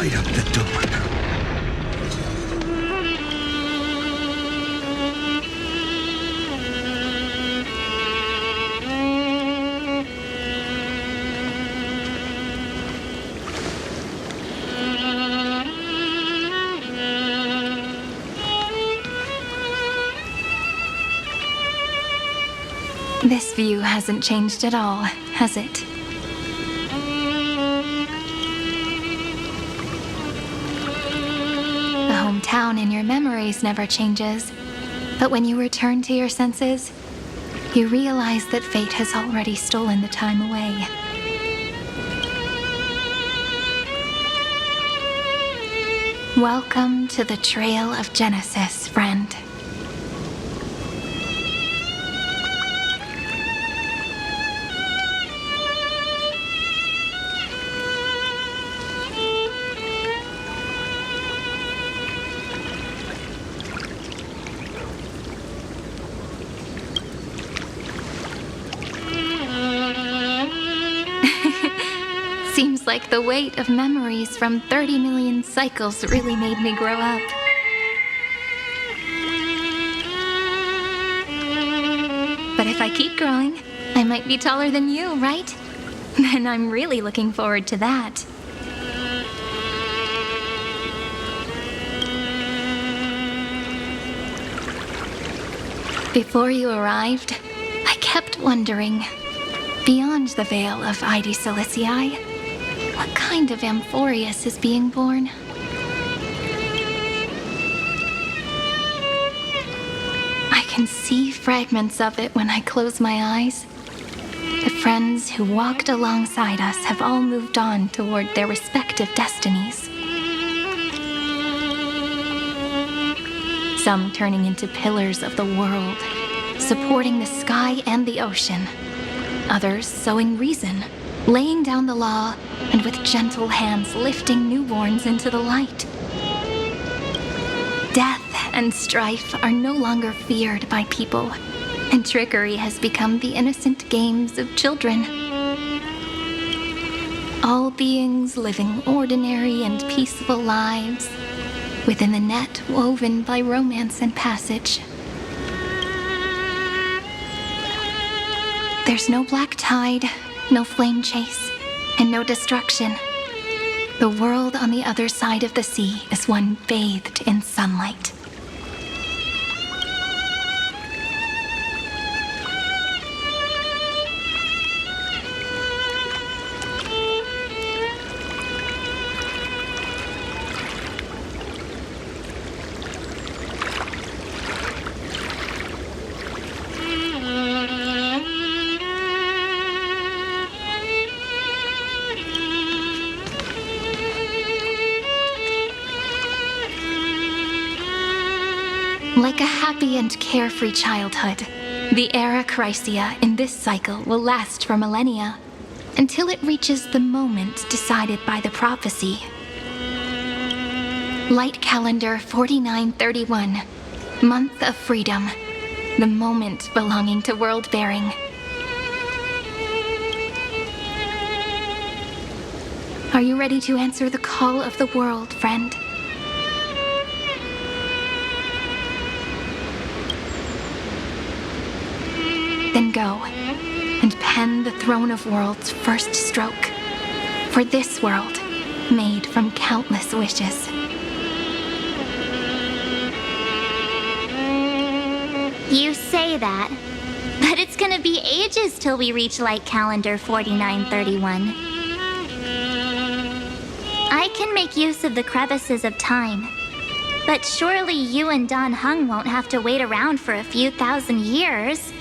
light up the dawn. This view hasn't changed at all, has it? The hometown in your memories never changes, but when you return to your senses, you realize that fate has already stolen the time away. Welcome to the Trail of Genesis, friend. Seems like the weight of memories from 30 million cycles really made me grow up. But if I keep growing, I might be taller than you, right? Then I'm really looking forward to that. Before you arrived, I kept wondering, beyond the veil of Ide Silicii, what kind of Amphoreus is being born? I can see fragments of it when I close my eyes. The friends who walked alongside us have all moved on toward their respective destinies. Some turning into pillars of the world, supporting the sky and the ocean. Others sowing reason, laying down the law, and with gentle hands lifting newborns into the light. Death and strife are no longer feared by people, and trickery has become the innocent games of children. All beings living ordinary and peaceful lives within the net woven by romance and passage. There's no black tide, no flame chase, and no destruction. The world on the other side of the sea is one bathed in sunlight. Like a happy and carefree childhood, the era Chrysia in this cycle will last for millennia, until it reaches the moment decided by the prophecy. Light calendar 4931, month of freedom, the moment belonging to world-bearing. Are you ready to answer the call of the world, friend? Then go, and pen the Throne of Worlds' first stroke, for this world, made from countless wishes. You say that, but it's gonna be ages till we reach light calendar 4931. I can make use of the crevices of time, but surely you and Dan Heng won't have to wait around for a few thousand years.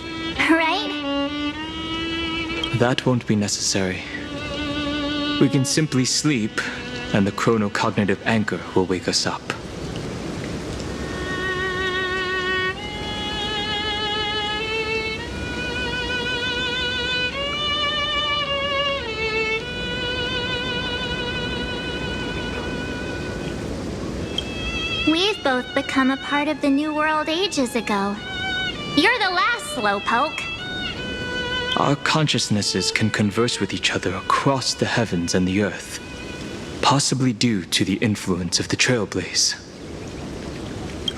Right? That won't be necessary. We can simply sleep, and the chronocognitive anchor will wake us up. We've both become a part of the New World ages ago. You're the last slowpoke. Our consciousnesses can converse with each other across the heavens and the earth. possibly due to the influence of the Trailblaze.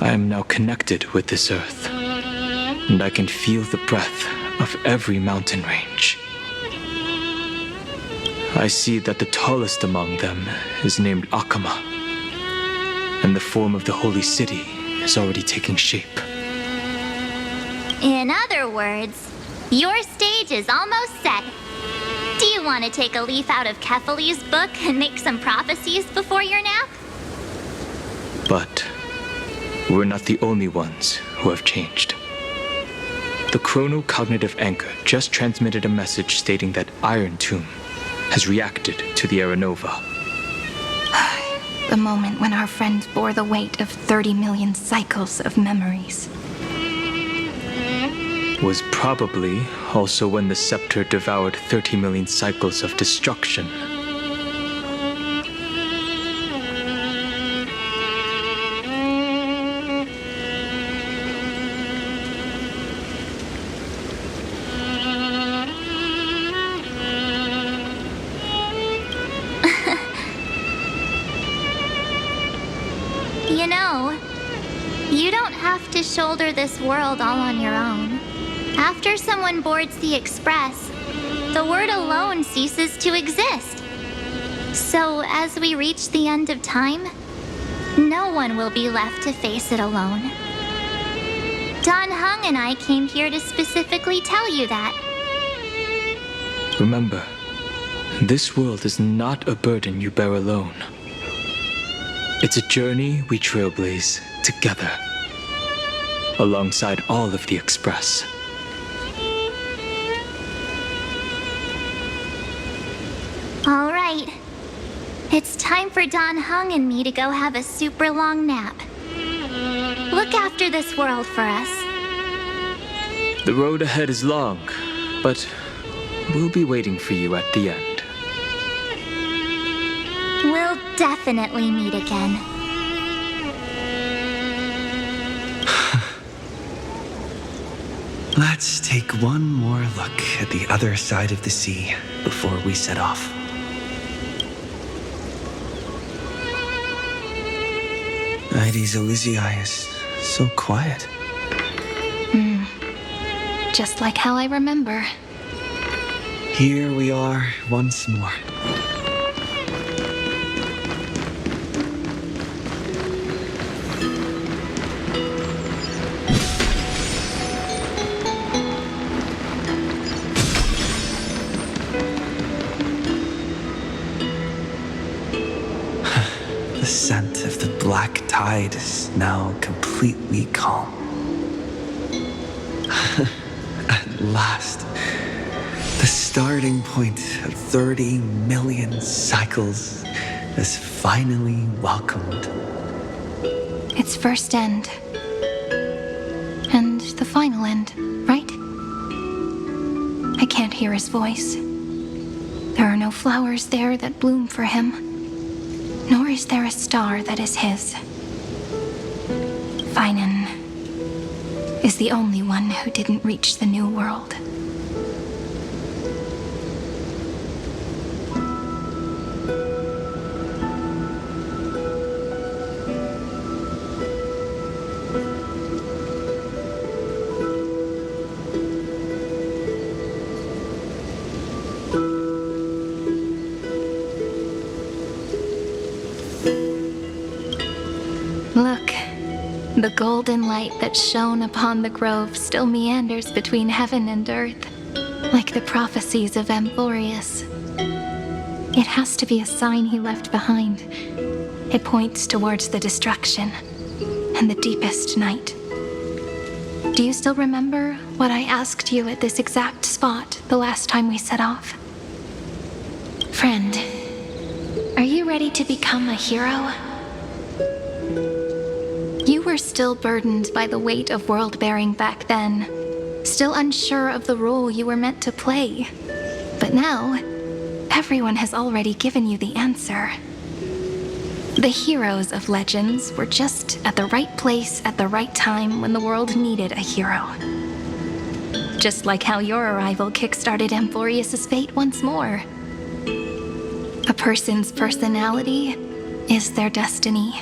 I am now connected with this earth, and I can feel the breath of every mountain range. I see that the tallest among them is named Akama, and the form of the holy city is already taking shape. In other words, your stage is almost set. Do you want to take a leaf out of Kefali's book and make some prophecies before your nap? But we're not the only ones who have changed. The chronocognitive anchor just transmitted a message stating that Iron Tomb has reacted to the Aeronova. The moment when our friend bore the weight of 30 million cycles of memories. Was probably also when the scepter devoured 30 million cycles of destruction. You know, you don't have to shoulder this world all on your own. After someone boards the Express, the word alone ceases to exist. So as we reach the end of time, no one will be left to face it alone. Don Hung and I came here to specifically tell you that. Remember, this world is not a burden you bear alone. It's a journey we trailblaze together, alongside all of the Express. All right. It's time for Don Hung and me to go have a super long nap. Look after this world for us. The road ahead is long, but we'll be waiting for you at the end. We'll definitely meet again. Let's take one more look at the other side of the sea before we set off. Heidi's Elysiae is so quiet. Just like how I remember. Here we are once more. The scent of the black tide is now completely calm. At last, the starting point of 30 million cycles is finally welcomed. Its first end. And the final end, right? I can't hear his voice. There are no flowers there that bloom for him. Nor is there a star that is his. Finan is the only one who didn't reach the new world. Look, the golden light that shone upon the grove still meanders between heaven and earth, like the prophecies of Amphoreus. It has to be a sign he left behind. It points towards the destruction and the deepest night. Do you still remember what I asked you at this exact spot the last time we set off? Friend, are you ready to become a hero? You were still burdened by the weight of world-bearing back then, still unsure of the role you were meant to play. But now, everyone has already given you the answer. The heroes of legends were just at the right place at the right time when the world needed a hero. Just like how your arrival kickstarted Amphoreus' fate once more. A person's personality is their destiny.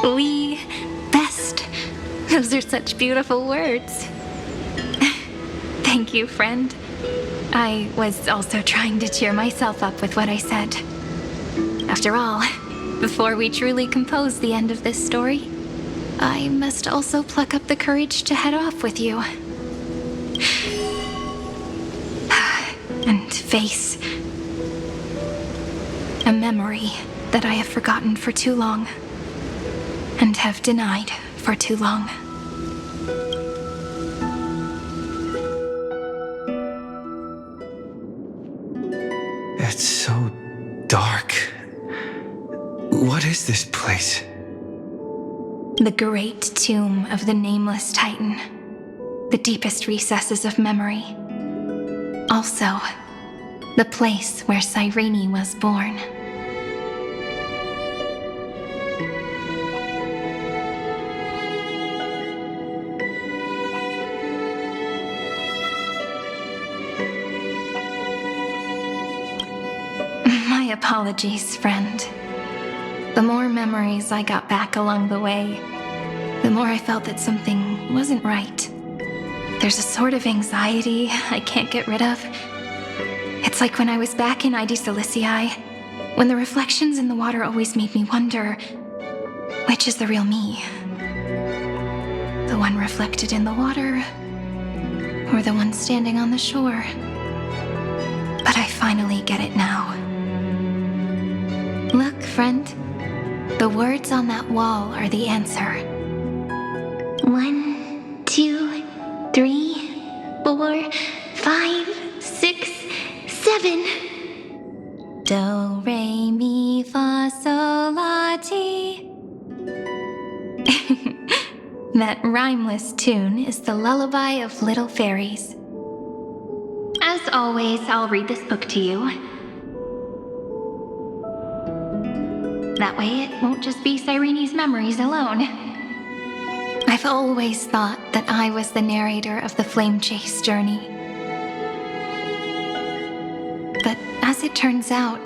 We best. Those are such beautiful words. Thank you, friend. I was also trying to cheer myself up with what I said. After all, before we truly compose the end of this story, I must also pluck up the courage to head off with you. And face a memory that I have forgotten for too long, and have denied for too long. It's so dark. What is this place? The great tomb of the nameless Titan. The deepest recesses of memory. Also, the place where Cyrene was born. My apologies, friend. The more memories I got back along the way, the more I felt that something wasn't right. There's a sort of anxiety I can't get rid of. It's like when I was back in ID Silicii, when the reflections in the water always made me wonder, which is the real me? The one reflected in the water, or the one standing on the shore? But I finally get it now. Look, friend. The words on that wall are the answer. 1, 2, 3, 4, 5, 6, 7. Do, re, mi, fa, sol, la, ti. That rhymeless tune is the lullaby of little fairies. As always, I'll read this book to you. That way it won't just be Cyrene's memories alone. I've always thought that I was the narrator of the Flame Chase journey. But as it turns out,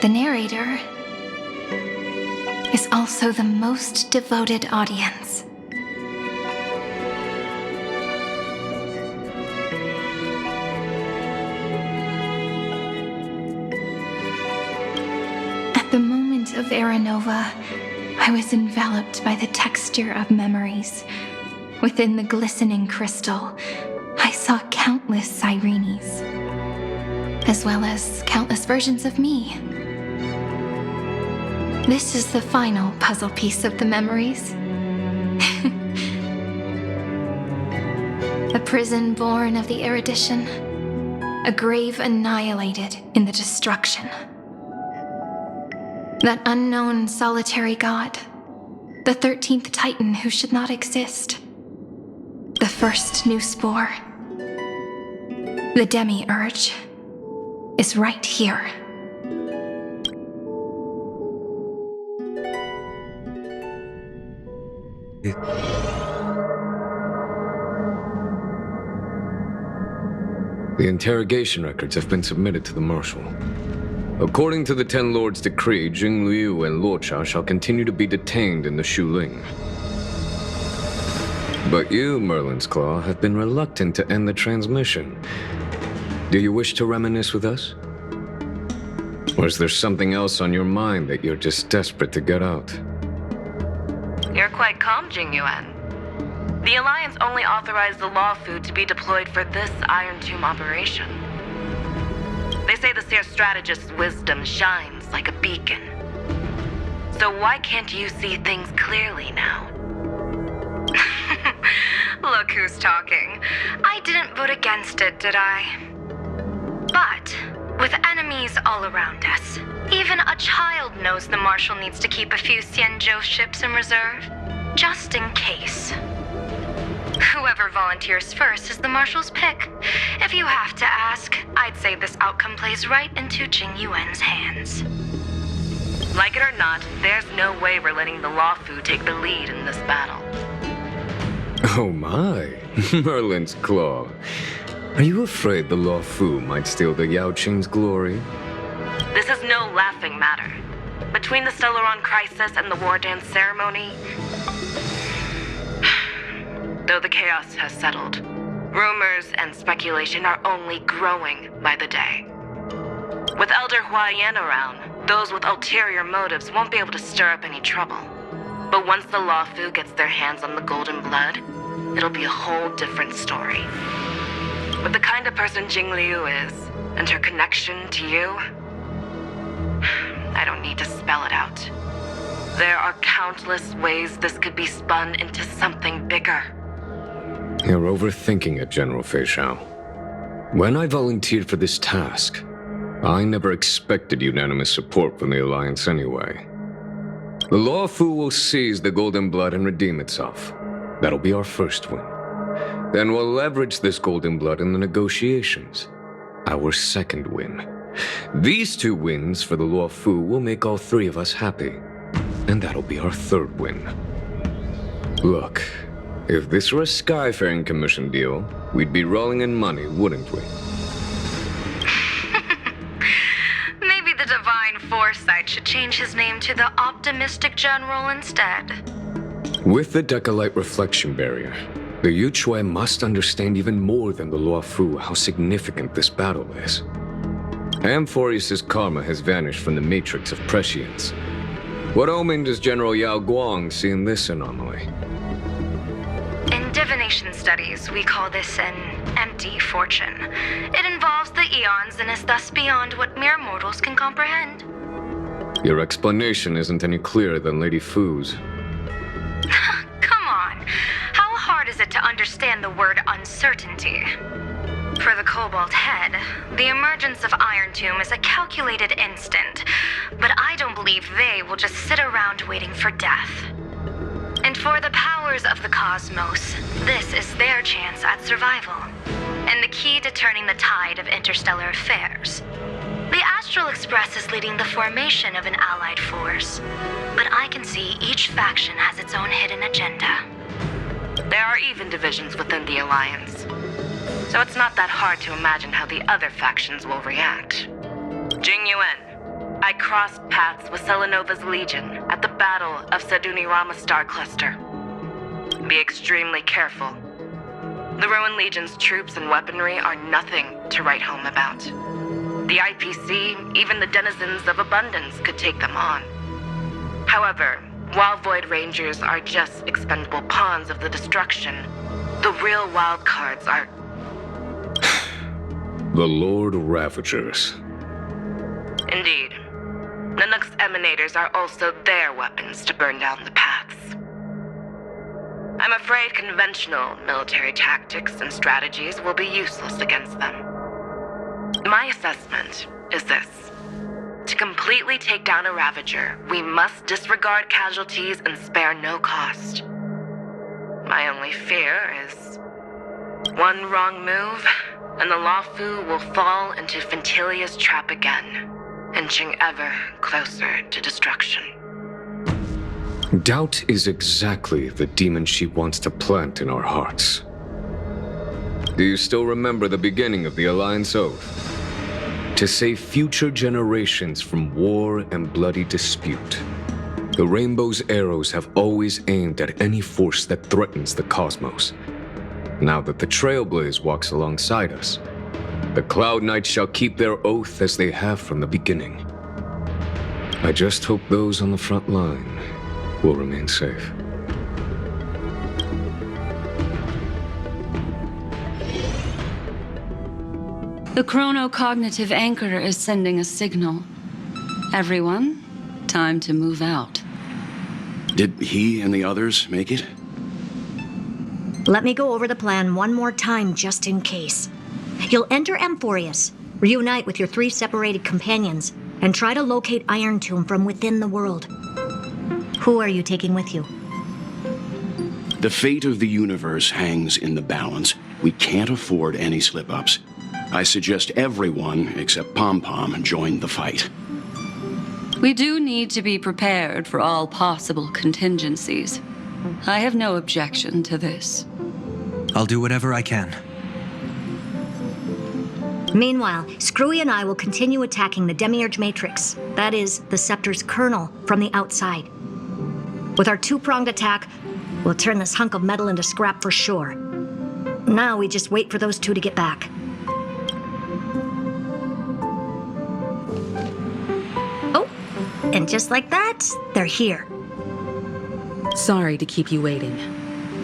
the narrator is also the most devoted audience. At the moment of Aranova, I was enveloped by the texture of memories. Within the glistening crystal, I saw countless Cyrenes, as well as countless versions of me. This is the final puzzle piece of the memories. A prison born of the erudition, a grave annihilated in the destruction. That unknown solitary god, the 13th Titan who should not exist. The first new spore, the demiurge, is right here. The interrogation records have been submitted to the Marshal. According to the Ten Lords' decree, Jing Liu and Luocha shall continue to be detained in the Shuling. But you, Merlin's Claw, have been reluctant to end the transmission. Do you wish to reminisce with us? Or is there something else on your mind that you're just desperate to get out? You're quite calm, Jing Yuan. The Alliance only authorized the law food to be deployed for this Iron Tomb operation. They say the Seer Strategist's wisdom shines like a beacon. So why can't you see things clearly now? Look who's talking. I didn't vote against it, did I? But with enemies all around us, even a child knows the Marshal needs to keep a few Xianzhou ships in reserve, just in case. Whoever volunteers first is the Marshal's pick. If you have to ask, I'd say this outcome plays right into Jing Yuan's hands. Like it or not, there's no way we're letting the Law Fu take the lead in this battle. Oh my, Merlin's Claw. Are you afraid the Law Fu might steal the Yao Qing's glory? This is no laughing matter. Between the Stellaron crisis and the War Dance ceremony, though the chaos has settled, rumors and speculation are only growing by the day. With Elder Huaiyan around, those with ulterior motives won't be able to stir up any trouble. But once the Law Fu gets their hands on the golden blood, it'll be a whole different story. With the kind of person Jing Liu is, and her connection to you, I don't need to spell it out. There are countless ways this could be spun into something bigger. You're overthinking it, General Fei Shao. When I volunteered for this task, I never expected unanimous support from the Alliance anyway. The Law Fu will seize the Golden Blood and redeem itself. That'll be our first win. Then we'll leverage this Golden Blood in the negotiations. Our second win. These 2 wins for the Law Fu will make all 3 of us happy. And that'll be our third win. Look, if this were a Skyfaring Commission deal, we'd be rolling in money, wouldn't we? Maybe the Divine Foresight should change his name to the Optimistic General instead. With the Decalite Reflection Barrier, the Yuchuan must understand even more than the Law Fu how significant this battle is. Amphoreus' karma has vanished from the matrix of prescience. What omen does General Yao Guang see in this anomaly? In divination studies, we call this an empty fortune. It involves the eons and is thus beyond what mere mortals can comprehend. Your explanation isn't any clearer than Lady Fu's. Come on. How hard is it to understand the word uncertainty? For the Cobalt Head, the emergence of Iron Tomb is a calculated instant, but I don't believe they will just sit around waiting for death. And for the powers of the cosmos, this is their chance at survival, and the key to turning the tide of interstellar affairs. The Astral Express is leading the formation of an allied force, but I can see each faction has its own hidden agenda. There are even divisions within the Alliance, so it's not that hard to imagine how the other factions will react. Jing Yuan, I crossed paths with Selenova's Legion at the Battle of Sedunirama Star Cluster. Be extremely careful. The Rowan Legion's troops and weaponry are nothing to write home about. The IPC, even the denizens of Abundance, could take them on. However, while Void Rangers are just expendable pawns of the destruction, the real wild cards are... The Lord Ravagers. Indeed. Nanook's emanators are also their weapons to burn down the paths. I'm afraid conventional military tactics and strategies will be useless against them. My assessment is this. To completely take down a Ravager, we must disregard casualties and spare no cost. My only fear is one wrong move, and the Law Fu will fall into Fintilia's trap again, inching ever closer to destruction. Doubt is exactly the demon she wants to plant in our hearts. Do you still remember the beginning of the Alliance Oath? To save future generations from war and bloody dispute. The Rainbow's arrows have always aimed at any force that threatens the cosmos. Now that the Trailblaze walks alongside us, the Cloud Knights shall keep their oath as they have from the beginning. I just hope those on the front line will remain safe. The chronocognitive anchor is sending a signal. Everyone, time to move out. Did he and the others make it? Let me go over the plan one more time just in case. You'll enter Amphoreus, reunite with your 3 separated companions, and try to locate Iron Tomb from within the world. Who are you taking with you? The fate of the universe hangs in the balance. We can't afford any slip-ups. I suggest everyone except Pom Pom join the fight. We do need to be prepared for all possible contingencies. I have no objection to this. I'll do whatever I can. Meanwhile, Screwy and I will continue attacking the Demiurge Matrix, that is, the Scepter's kernel, from the outside. With our two-pronged attack, we'll turn this hunk of metal into scrap for sure. Now we just wait for those two to get back. Oh, and just like that, they're here. Sorry to keep you waiting.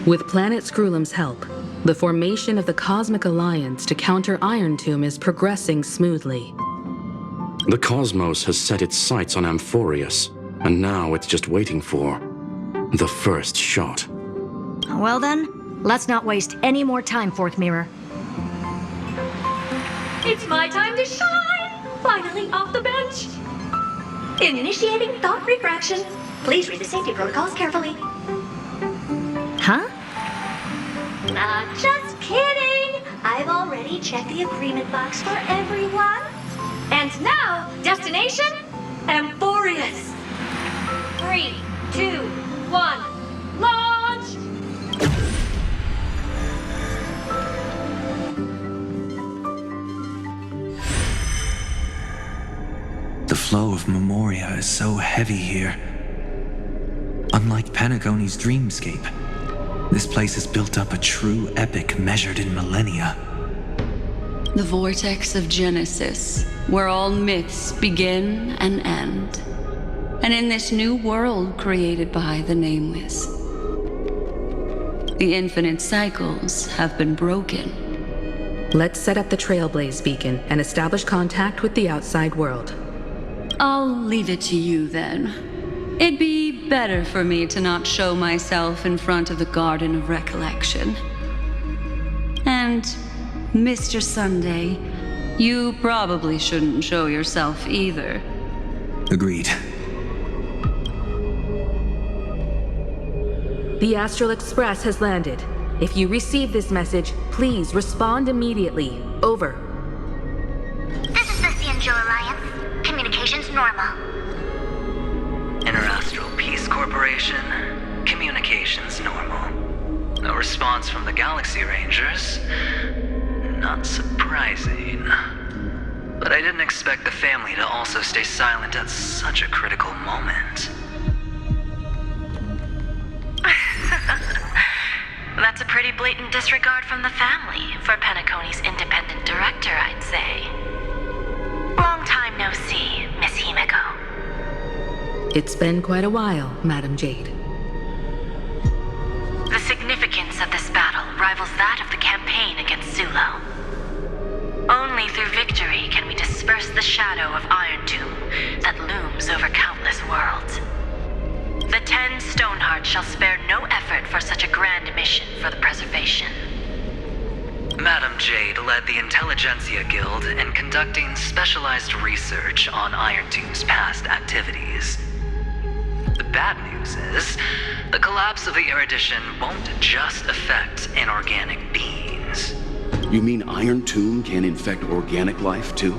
With Planet Screwlum's help, the formation of the Cosmic Alliance to counter Iron Tomb is progressing smoothly. The cosmos has set its sights on Amphoreus, and now it's just waiting for the first shot. Well then, let's not waste any more time, Fourth Mirror. It's my time to shine! Finally off the bench! Initiating thought refraction. Please read the safety protocols carefully. Huh? Just kidding! I've already checked the agreement box for everyone. And now, destination, Amphoreus. 3, 2, 1, launch! The flow of Memoria is so heavy here. Unlike Panagoni's dreamscape, this place has built up a true epic measured in millennia. The vortex of Genesis, where all myths begin and end. And in this new world created by the Nameless, the infinite cycles have been broken. Let's set up the Trailblaze beacon and establish contact with the outside world. I'll leave it to you then. It'd be better for me to not show myself in front of the Garden of Recollection. And, Mr. Sunday, you probably shouldn't show yourself either. Agreed. The Astral Express has landed. If you receive this message, please respond immediately. Over. This is the Cianjo Alliance. Communications normal. Interastral Peace Corporation. Communications normal. No response from the Galaxy Rangers. Not surprising. But I didn't expect the family to also stay silent at such a critical moment. That's a pretty blatant disregard from the family for Penacony's independent director, I'd say. Long time no see, Miss Himeko. It's been quite a while, Madam Jade. The significance of this battle rivals that of the campaign against Sulo. Only through victory can we disperse the shadow of Iron Tomb that looms over countless worlds. The 10 Stonehearts shall spare no effort for such a grand mission for the preservation. Madam Jade led the Intelligentsia Guild in conducting specialized research on Iron Tomb's past activities. The bad news is, the collapse of the Erudition won't just affect inorganic beings. You mean Iron Tomb can infect organic life, too?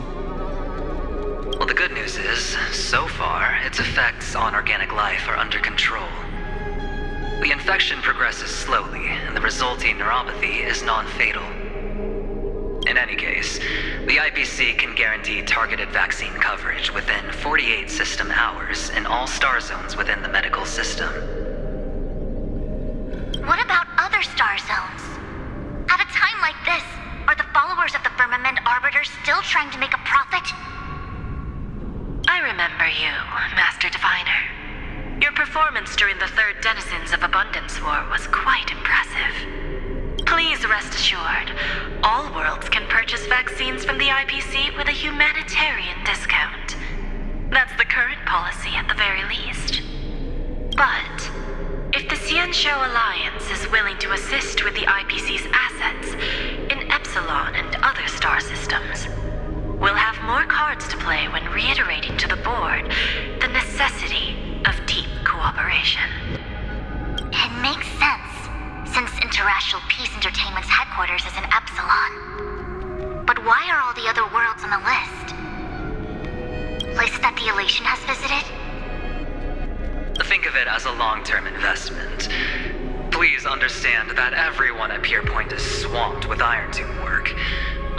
Well, the good news is, so far, its effects on organic life are under control. The infection progresses slowly, and the resulting neuropathy is non-fatal. In any case, the IPC can guarantee targeted vaccine coverage within 48 system hours in all star zones within the medical system. What about other star zones? At a time like this, are the followers of the Firmament Arbiters still trying to make a profit? I remember you, Master Diviner. Your performance during the Third Denizens of Abundance War was quite impressive. Please rest assured, all worlds can purchase vaccines from the IPC with a humanitarian discount. That's the current policy at the very least. But if the Cianjo Alliance is willing to assist with the IPC's assets in Epsilon and other star systems, we'll have more cards to play when reiterating to the board the necessity of deep cooperation. It makes sense, since Interastral Peace Entertainment's headquarters is in Epsilon. But why are all the other worlds on the list? Places that the Elation has visited? Think of it as a long-term investment. Please understand that everyone at Pierpoint is swamped with Iron Tomb work,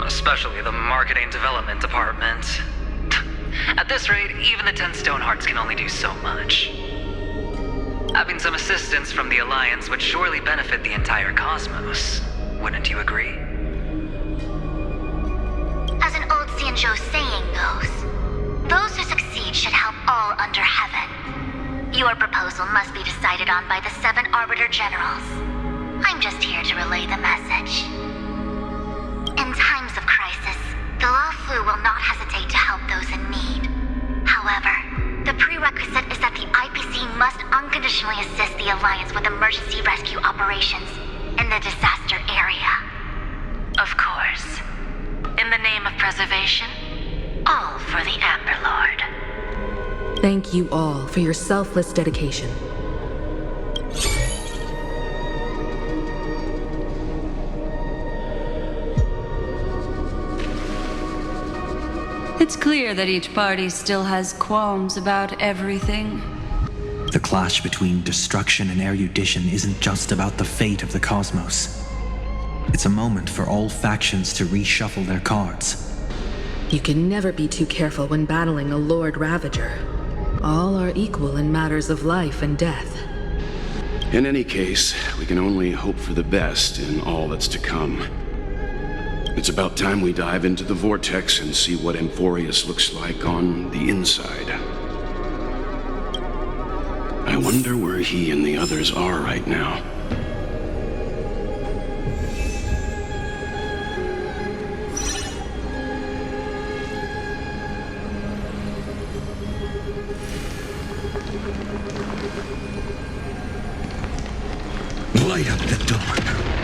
especially the marketing development department. At this rate, even the 10 Stonehearts can only do so much. Having some assistance from the Alliance would surely benefit the entire cosmos. Wouldn't you agree? As an old Xianzhou saying goes, those who succeed should help all under heaven. Your proposal must be decided on by the 7 Arbiter Generals. I'm just here to relay the message. In times of crisis, the Law Flu will not hesitate to help those in need. However, the prerequisite is that the IPC must unconditionally assist the Alliance with emergency rescue operations in the disaster area. Of course. In the name of preservation, all for the Amber Lord. Thank you all for your selfless dedication. It's clear that each party still has qualms about everything. The clash between destruction and erudition isn't just about the fate of the cosmos. It's a moment for all factions to reshuffle their cards. You can never be too careful when battling a Lord Ravager. All are equal in matters of life and death. In any case, we can only hope for the best in all that's to come. It's about time we dive into the vortex and see what Amphoreus looks like on the inside. I wonder where he and the others are right now. Light up the door.